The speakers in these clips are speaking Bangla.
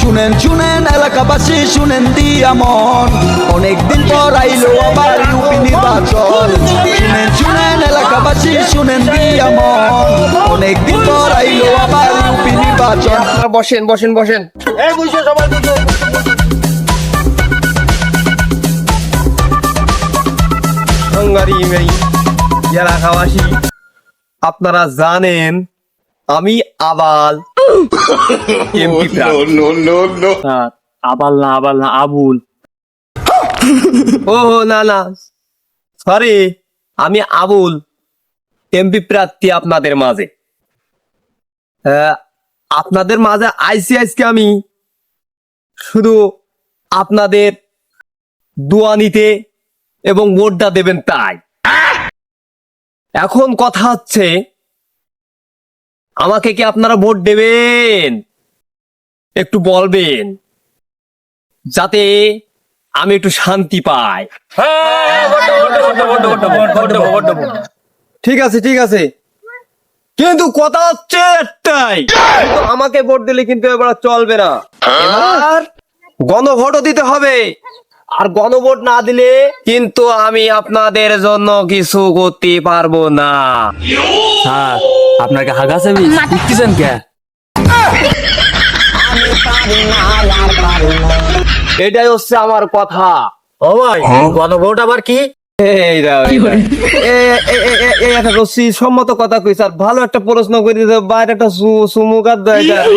শুনেন শুনেন এলাকাবাসী শুনেন দিয়া মন, অনেকদিন পর আইলো আবার ইউপি নির্বাচন। শুনেন শুনেন এলাকাবাসী শুনেন দিয়া মন, অনেকদিন পর আইলো আবার ইউপি নির্বাচন। বসেন বসেন বসেন। এই বুঝছো সবাই বুঝছো। হাঙ্গারি মেরি এলাকাবাসী, আপনারা জানেন আমি আবাল এমপি আবাল না আবুল। ও না না, সরি, আমি আবুল এমপি প্রার্থী আপনাদের মাঝে। আপনাদের মাঝে আইসি আজকে আমি শুধু আপনাদের দোয়া নিতে এবং ভোটটা দেবেন তাই। এখন কথা হচ্ছে, আমাকে কি আপনারা ভোট দেবেন? একটু বলবেন যাতে আমি একটু শান্তি পাই। ঠিক আছে ঠিক আছে, কিন্তু কথা হচ্ছে একটাই, কিন্তু আমাকে ভোট দিলে কিন্তু এবার চলবে না, এবার গণভোটও দিতে হবে। আর গণভোট না দিলে কিন্তু আমি আপনাদের জন্য কিছু করতে পারবো না। স্যার আপনাকে হাগাছে দিচ্ছেন কে? এটাই হচ্ছে আমার কথা। ও ভাই, গণভোট আবার কি? এই দাও, এই একটা রশ্মি সম্মত কথা কই স্যার, ভালো একটা প্রশ্ন করে দিতে, বাইরে একটা সুমু খাদ্য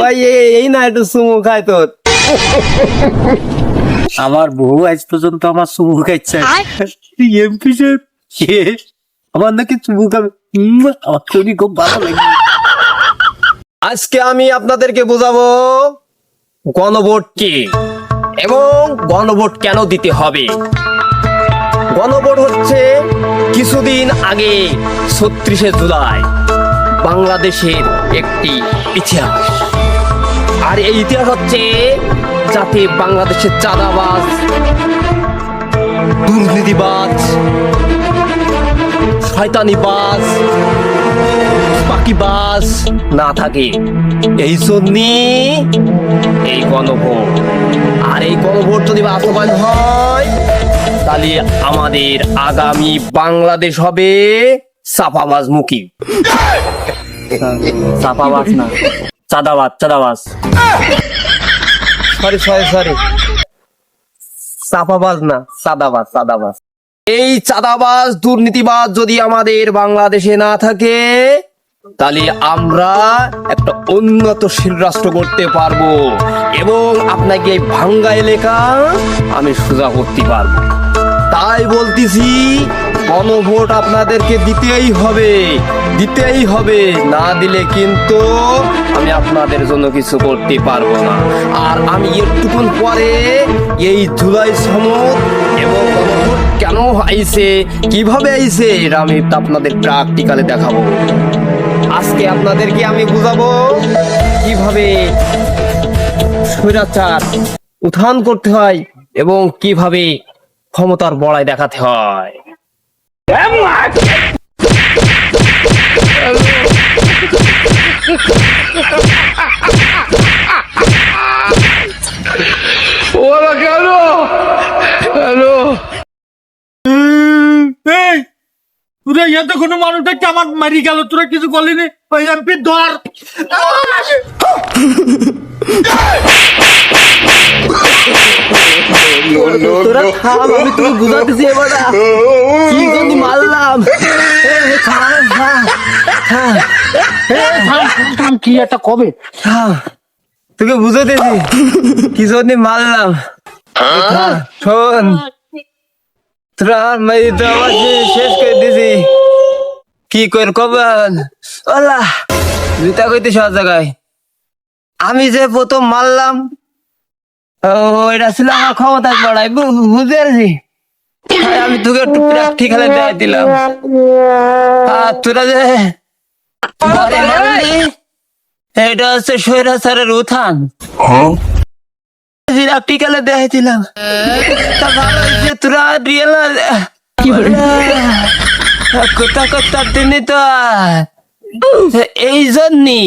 ভাই, এই না একটু সুমু খাই তোর। আমার বউ আজ পর্যন্ত আমার চুমু খাইছে। এমপি সাহেব আমার নাকি চুমু খাবে, আমার শরীর খুব ভালো লাগে। আজকে আমি আপনাদেরকে বোঝাবো গণভোট কি এবং গণভোট কেন দিতে হবে। গণভোট হচ্ছে কিছুদিন আগে ৩৬শে জুলাই বাংলাদেশের একটি ইতিহাস। আর এই ইতিহাস হচ্ছে যাতে বাংলাদেশের চাঁদাবাজ, দুর্নীতিবাজ, শয়তানিবাজ, পাকিবাজ না থাকে, এই জন্যে এই গণভোট। আর এই গণভোট যদি বাস্তবায়ন হয় তাহলে আমাদের আগামী বাংলাদেশ হবে চাপাবাজ মুখী। চাপাবাজ না, চাঁদাবাজ। সরি চাপাবাজ না, চাঁদাবাজ। এই চাঁদাবাজ দুর্নীতিবাজ যদি আমাদের বাংলাদেশে না থাকে তাহলে আমরা একটা উন্নতশীল রাষ্ট্র করতে পারবো এবং আপনাকে এই ভাঙ্গা এলাকা আমি সোজা করতে পারবো। তাই বলতেছি গণভোট আপনাদেরকে দিতেই হবে, না দিলে কিন্তু আমি আপনাদের জন্য কিছু করতে পারবো না। আর আমি একটুক্ষণ পরে এই জুলাই সনদ এবং গণভোট কেন আইছে, কিভাবে আইছে, এটা আমি আপনাদের প্র্যাকটিক্যালে দেখাবো। আজকে আপনাদেরকে আমি বুঝাবো কিভাবে স্বৈরাচার উত্থান করতে হয় এবং কিভাবে ক্ষমতার বড়াই দেখাতে হয়। তোরা ইয়াতে কোনো মানুষ দেখতে আমার মারি গেল, তোরা কিছু বললি নি? ওই এমপি ধর। তোরা থাম, আমি তুমি বুঝাতেছি এবার কি জন্য মারলাম। থাম, কি একটা কবে তোকে বুঝাতেছি কি জন্য মারলাম। শোন, তোরা মেয়ে তো আমার শেষ করে দিছি, কি করে কবেন ওলা জুতা কইতে সব জায়গায়। আমি যে প্রথম মারলাম ওইটা ছিল আমার ক্ষমতার বড়াই, বুঝতে পারছি। আমি তোকে একটু প্র্যাকটিক্যালে দেখাই দিলাম। আর তোরা যে এটা হচ্ছে স্বৈরাচারের উত্থান। প্র্যাকটিক্যালে দেখেছিলাম। তা ভালো হয়েছে তোরা রিয়েল কোথা কোথা দিনই তো এই জন্যই,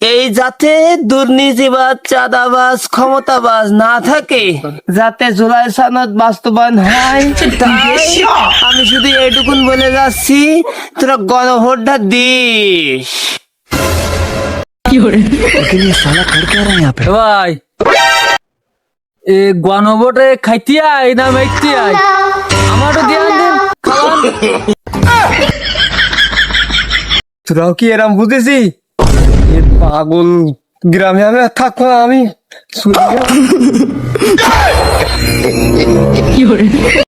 এই যাতে দুর্নীতিবাজ, চাঁদাবাজ, ক্ষমতাবাজ না থাকে, যাতে জুলাই সনদ বাস্তবায়ন হয়। তাই আমি শুধু এইটুকুন বলে যাচ্ছি, তোরা গণভোটটা দিস। ভাই এ গণভোটে খাইতে আই না মাইতে আই, আমারও ধ্যান দিন খাওয়ান। তোরাও কি এরম বুঝেছি? এ পাগল গ্রামে আমি আর থাকবো না, আমি চলে যাবো।